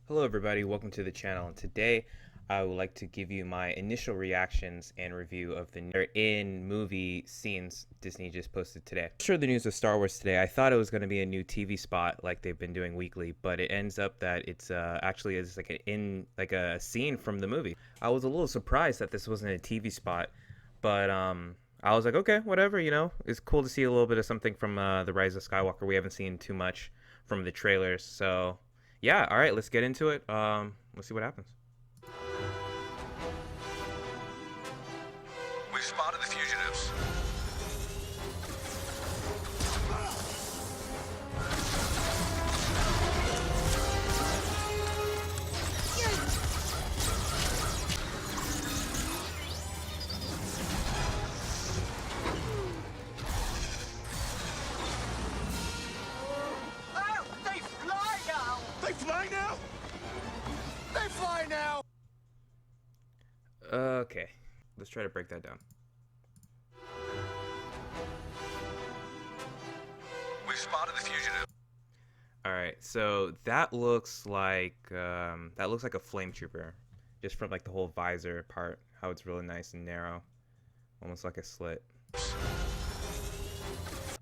Hello everybody, welcome to the channel, and today I would like to give you my initial reactions and review of the in-movie scenes Disney just posted today. Sure, the news of Star Wars today, I thought it was going to be a new TV spot like they've been doing weekly, but it ends up that it's actually is like a scene from the movie. I was a little surprised that this wasn't a TV spot, but I was like, okay, whatever, it's cool to see a little bit of something from The Rise of Skywalker. We haven't seen too much from the trailers, so yeah, all right, let's get into it. Let's see what happens. We've spotted the fugitives. Oh, they fly now! They fly now? They fly now! Okay, let's try to break that down. We've spotted the fugitives. All right, so that looks like a flame trooper, just from like the whole visor part, how it's really nice and narrow, almost like a slit.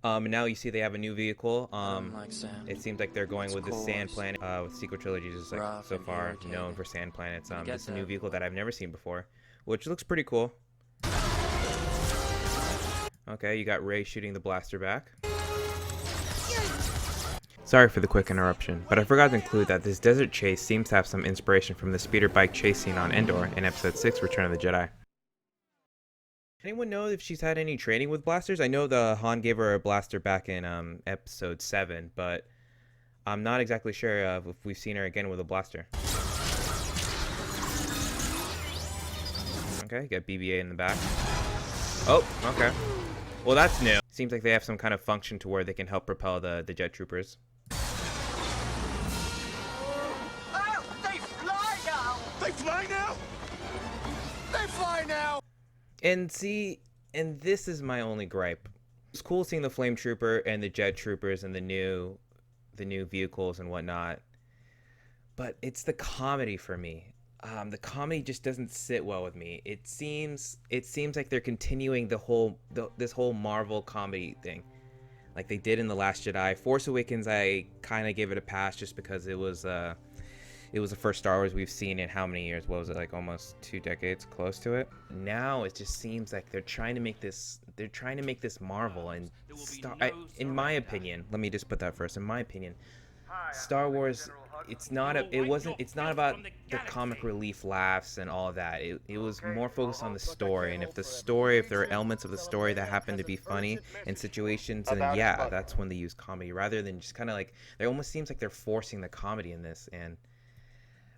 Now you see they have a new vehicle. It seems like they're going with the sand planet. With sequel trilogies is like so far known for sand planets. This is a new vehicle that I've never seen before, which looks pretty cool. Okay, you got Rey shooting the blaster back. Sorry for the quick interruption, but I forgot to include that this desert chase seems to have some inspiration from the speeder bike chase scene on Endor in Episode 6, Return of the Jedi. Anyone know if she's had any training with blasters? I know the Han gave her a blaster back in Episode 7, but I'm not exactly sure if we've seen her again with a blaster. Okay, got BB-8 in the back. Oh, okay. Well, that's new. Seems like they have some kind of function to where they can help propel the jet troopers. Oh, they fly now! They fly now? They fly now! And this is my only gripe. It's cool seeing the flame trooper and the jet troopers and the new vehicles and whatnot, but it's the comedy for me. The comedy just doesn't sit well with me. It seems like they're continuing this whole Marvel comedy thing, like they did in The Last Jedi. Force Awakens, I kind of gave it a pass just because it was the first Star Wars we've seen in how many years? What was it, like almost 2 decades, close to it? Now it just seems like they're trying to make this Marvel, and in my opinion, let me just put that first. In my opinion, Star Wars, it's not about the comic relief laughs and all of that. It was more focused on the story, and if there are elements of the story that happen to be funny in situations, then yeah, that's when they use comedy, rather than just kind of like, it almost seems like they're forcing the comedy in this, and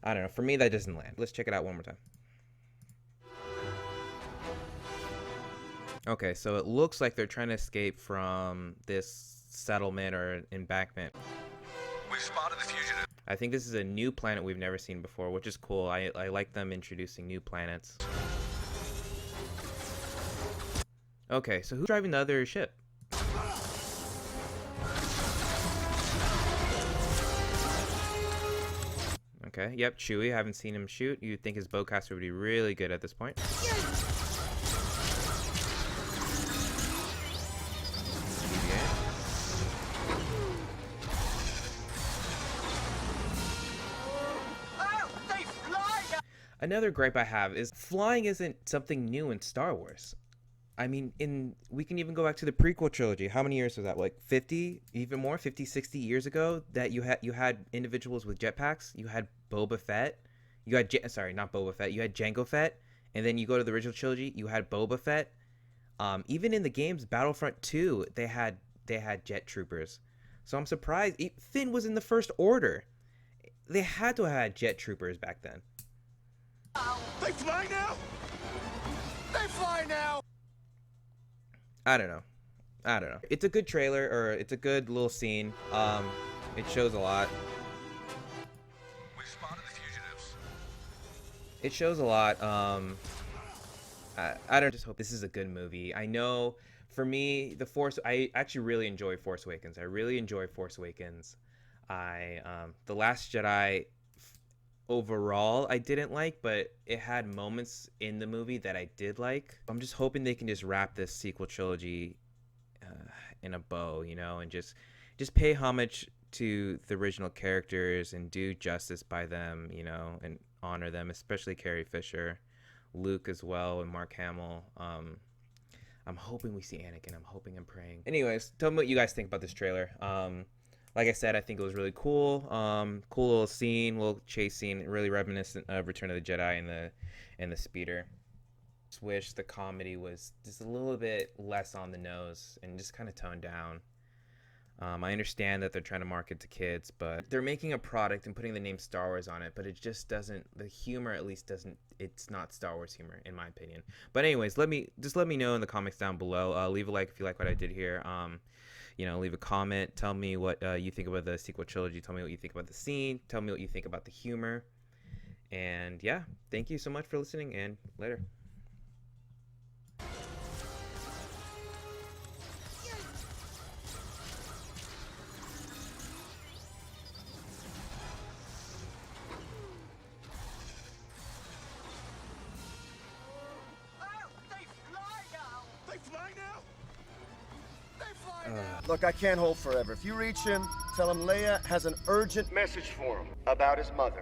I don't know. For me, that doesn't land. Let's check it out one more time. Okay, so it looks like they're trying to escape from this settlement or embankment. We've spotted the fugitives. I think this is a new planet we've never seen before, which is cool. I like them introducing new planets. Okay, so who's driving the other ship? Okay, yep, Chewie. I haven't seen him shoot. You'd think his bowcaster would be really good at this point. Oh, they fly now! Another gripe I have is flying isn't something new in Star Wars. I mean, we can even go back to the prequel trilogy. How many years was that? Like 50, even more, 50, 60 years ago, that you had individuals with jetpacks. You had Boba Fett. You had not Boba Fett. You had Jango Fett, and then you go to the original trilogy. You had Boba Fett. Even in the games, Battlefront 2, they had jet troopers. So I'm surprised. Finn was in the First Order. They had to have had jet troopers back then. They fly now? They fly now! I don't know. It's a good trailer, or it's a good little scene. It shows a lot. We've spotted the fugitives. It shows a lot. I don't just hope this is a good movie. I know for me, I actually really enjoy Force Awakens. I really enjoy Force Awakens. The Last Jedi, overall I didn't like, but it had moments in the movie that I did like. I'm just hoping they can just wrap this sequel trilogy in a bow, you know, and just pay homage to the original characters and do justice by them, you know, and honor them, especially Carrie Fisher, Luke as well, and Mark Hamill. I'm hoping we see Anakin. I'm hoping and praying. Anyways, tell me what you guys think about this trailer. Like I said, I think it was really cool. Cool little scene, little chase scene, really reminiscent of Return of the Jedi and the speeder. Just wish the comedy was just a little bit less on the nose and just kind of toned down. I understand that they're trying to market to kids, but they're making a product and putting the name Star Wars on it, but it just doesn't, the humor at least doesn't, it's not Star Wars humor, in my opinion. But anyways, let me know in the comments down below. Leave a like if you like what I did here. You know, leave a comment. Tell me what you think about the sequel trilogy. Tell me what you think about the scene. Tell me what you think about the humor. And yeah, thank you so much for listening, and later. Oh, they fly now. They fly now? They fly now. Look, I can't hold forever. If you reach him, tell him Leia has an urgent message for him about his mother.